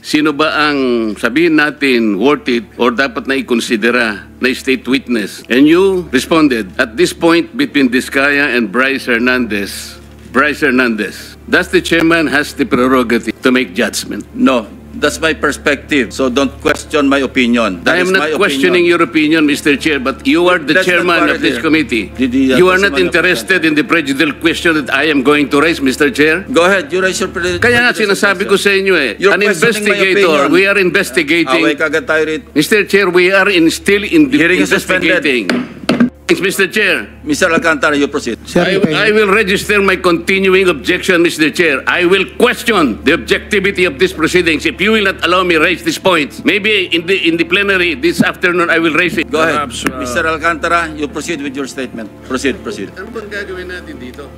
sino ba ang sabihin natin worth it or dapat na ikonsidera na state witness? And you responded, at this point between Diskaya and Bryce Hernandez, does the chairman has the prerogative to make judgment? No, that's my perspective. So don't question my opinion. I am not questioning your opinion, Mr. Chair, but you are the That's chairman not of this here. committee. The You are not testimony of the interested in the prejudicial question that I am going to raise, Mr. Chair? Go ahead, you raise your Kaya nga sinasabi ko sa inyo You're an questioning my investigator, opinion. we are investigating. Away kagad tayo rito. Mr. Chair, we are still Hearing is suspended. investigating. Thanks, Mr. Chair. Mr. Alcantara, you proceed. I will register my continuing objection, Mr. Chair. I will question the objectivity of these proceedings if you will not allow me raise these points. Maybe in the plenary this afternoon I will raise it. Go ahead. Perhaps, Mr. Alcantara, you proceed with your statement. Proceed. Ano bang gagawin natin dito?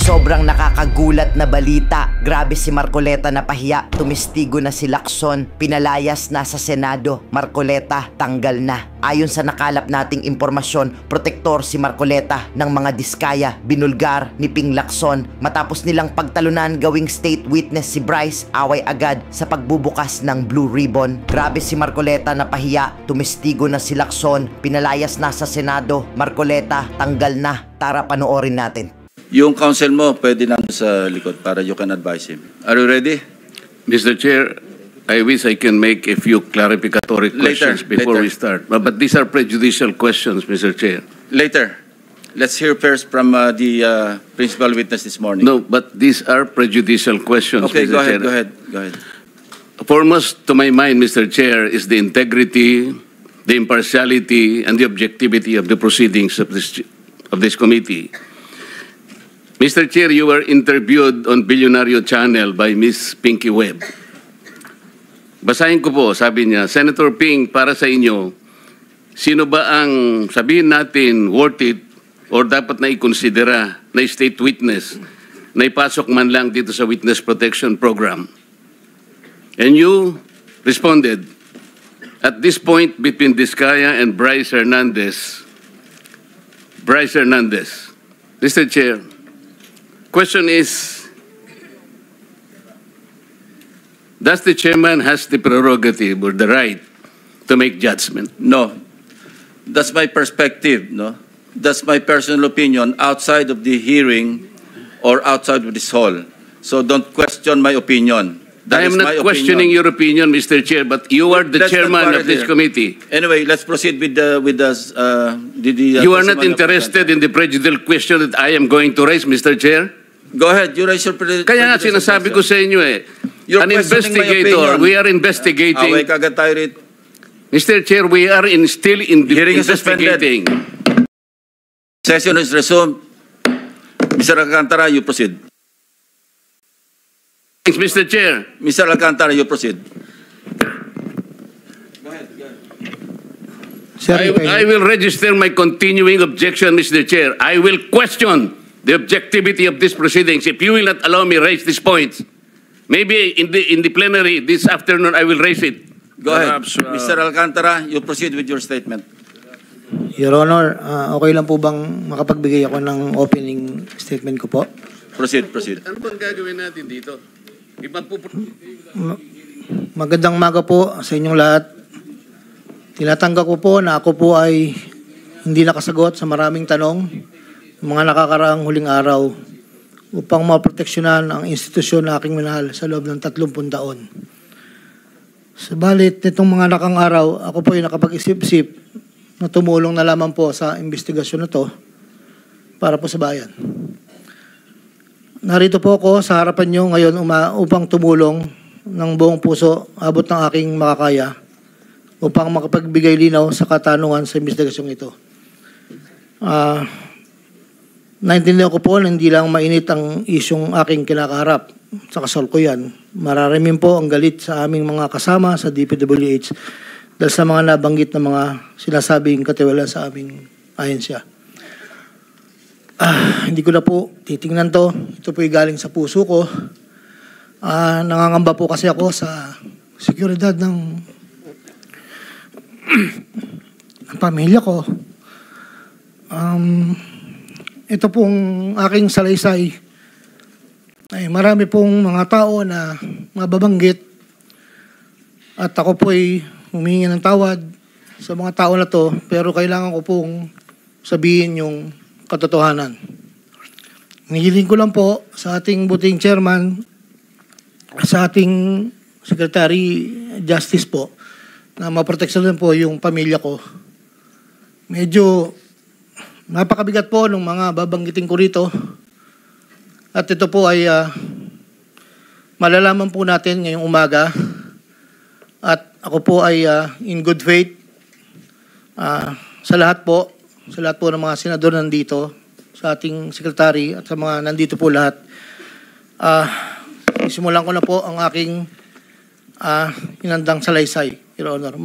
Sobrang nakakagulat na balita. Grabe si Marcoleta na pahiya. Tumistigo na si Lacson. Pinalayas na sa Senado. Marcoleta tanggal na. Ayon sa nakalap nating impormasyon, protektor si Marcoleta ng mga Diskaya, binulgar ni Ping Lacson. Matapos nilang pagtalunan gawing state witness si Bryce, away agad sa pagbubukas ng Blue Ribbon. Grabe si Marcoleta na pahiya. Tumistigo na si Lacson. Pinalayas na sa Senado. Marcoleta tanggal na. Tara panoorin natin. Yung counsel mo, pwede na sa likod para you can advise him. Are you ready? Mr. Chair, I wish I can make a few clarificatory questions before we start. But these are prejudicial questions, Mr. Chair. Later. Let's hear first from the principal witness this morning. No, but these are prejudicial questions, Okay, Mr. Chair. go ahead. Foremost to my mind, Mr. Chair, is the integrity, the impartiality, and the objectivity of the proceedings of this committee. Mr. Chair, you were interviewed on Billionario Channel by Miss Pinky Webb. Basahin ko po, sabi niya, Senator Ping, para sa inyo, sino ba ang sabihin natin worth it or dapat na ikonsidera na state witness na ipasok man lang dito sa Witness Protection Program? And you responded, at this point between Diskaya and Bryce Hernandez, Mr. Chair, question is, does the chairman has the prerogative or the right to make judgment? No. That's my perspective, no? That's my personal opinion outside of the hearing or outside of this hall. So don't question my opinion. That I am is my not questioning opinion. your opinion, Mr. Chair, but you are the That's not chairman of valid this here. committee. Anyway, let's proceed with the You are not interested in the prejudicial question that I am going to raise, Mr. Chair? Go ahead, you raise your Kaya nga sinasabi ko sa inyo You're an questioning my investigator, opinion. we are investigating. Away kagad tayo rito. Mr. Chair, we are still Hearing is suspended. investigating. Session is resumed. Mr. Alcantara, you proceed. Thanks, Mr. Chair. Mr. Alcantara, you proceed. I will register my continuing objection, Mr. Chair. I will question the objectivity of these proceedings if you will not allow me raise these points. Maybe in the plenary this afternoon I will raise it. Go ahead. Perhaps, Mr. Alcantara, you proceed with your statement. Your Honor, okay lang po bang makapagbigay ako ng opening statement ko po? Proceed. Ano bang gagawin natin dito? Magandang umaga po sa inyong lahat. Tinatanggap ko po na ako po ay hindi nakasagot sa maraming tanong mga nakakaraang huling araw upang maproteksyonan ang institusyon na aking minahal sa loob ng 30 taon. Subalit nitong mga nakang araw, ako po ay nakapag-isip-isip na tumulong na lamang po sa investigasyon na to para po sa bayan. Narito po ako sa harapan nyo ngayon upang tumulong ng buong puso, abot ng aking makakaya, upang makapagbigay linaw sa katanungan sa investigasyong ito. Naintindihan ko po na hindi lang mainit ang isyong aking kinakaharap sa kasalukuyan. Mararamin po ang galit sa aming mga kasama sa DPWH dahil sa mga nabanggit na mga sinasabing katiwala sa aming ahensya. Hindi ko na po titingnan to. Ito po ay galing sa puso ko. Nangangamba po kasi ako sa seguridad ng pamilya ko. Ito pong aking salaysay ay marami pong mga tao na mababanggit at ako po ay humingi ng tawad sa mga tao na to, pero kailangan ko pong sabihin yung katotohanan. Nihiling ko lang po sa ating buting chairman, sa ating Secretary Justice po, na maproteksyonan po yung pamilya ko. Medyo napakabigat po ng mga babanggitin ko rito. At ito po ay malalaman po natin ngayong umaga. At ako po ay in good faith sa lahat po ng mga senador nandito, sa ating sekretary at sa mga nandito po lahat. Simulan ko na po ang aking hinandang salaysay, Your Honor.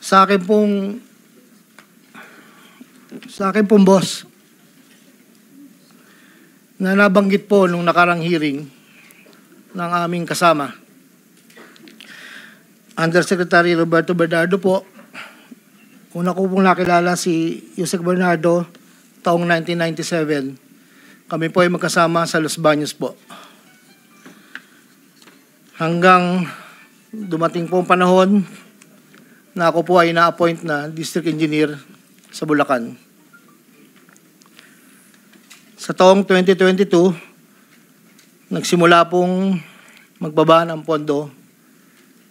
Sa akin pong boss, na nabanggit po nung nakarang hearing ng aming kasama, Undersecretary Roberto Bernardo po. Una ko pong nakilala si Yusek Bernardo taong 1997. Kami po ay magkasama sa Los Baños po. Hanggang dumating po ang panahon na ako po ay na-appoint na District Engineer sa Bulacan. Sa taong 2022, nagsimula pong magbaba ng pondo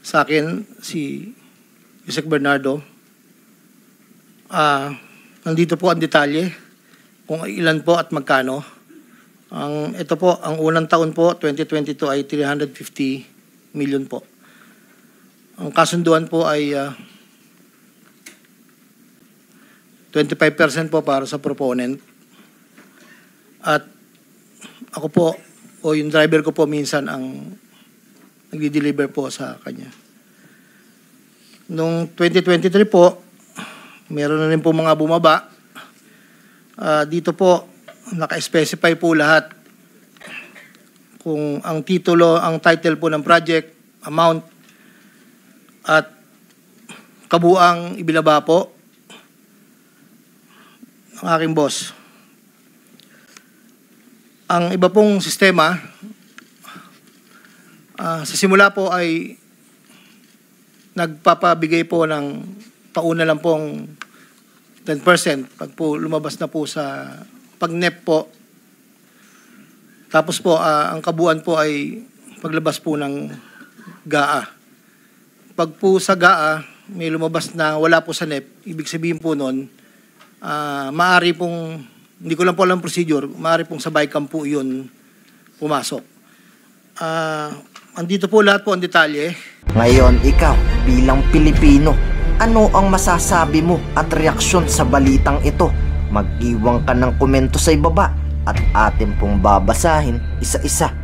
sa akin si Yusek Bernardo. Nandito po ang detalye kung ilan po at magkano. Ito po, ang unang taon po, 2022 ay 350 million po. Ang kasunduan po ay 25% po para sa proponent. At ako po, o yung driver ko po minsan ang nagdi-deliver po sa kanya. Noong 2023 po, meron na rin po mga bumaba. Dito po, naka-specify po lahat kung ang titulo, ang title po ng project, amount, at kabuang ibinaba po ng aking boss. Ang iba pong sistema, sa simula po ay nagpapabigay po ng pauna lang pong 10% pag po lumabas na po sa pag-NEP po. Tapos po, ang kabuuan po ay paglabas po ng GAA. Pag po sa GAA, may lumabas na wala po sa NEP, ibig sabihin po nun, maaari pong, hindi ko lang po alam procedure, maaari pong sa BICAM po yun pumasok. Andito po lahat po ang detalye. Ngayon, ikaw, bilang Pilipino, ano ang masasabi mo at reaksyon sa balitang ito? Mag-iwan ka ng komento sa ibaba at atin pong babasahin isa-isa.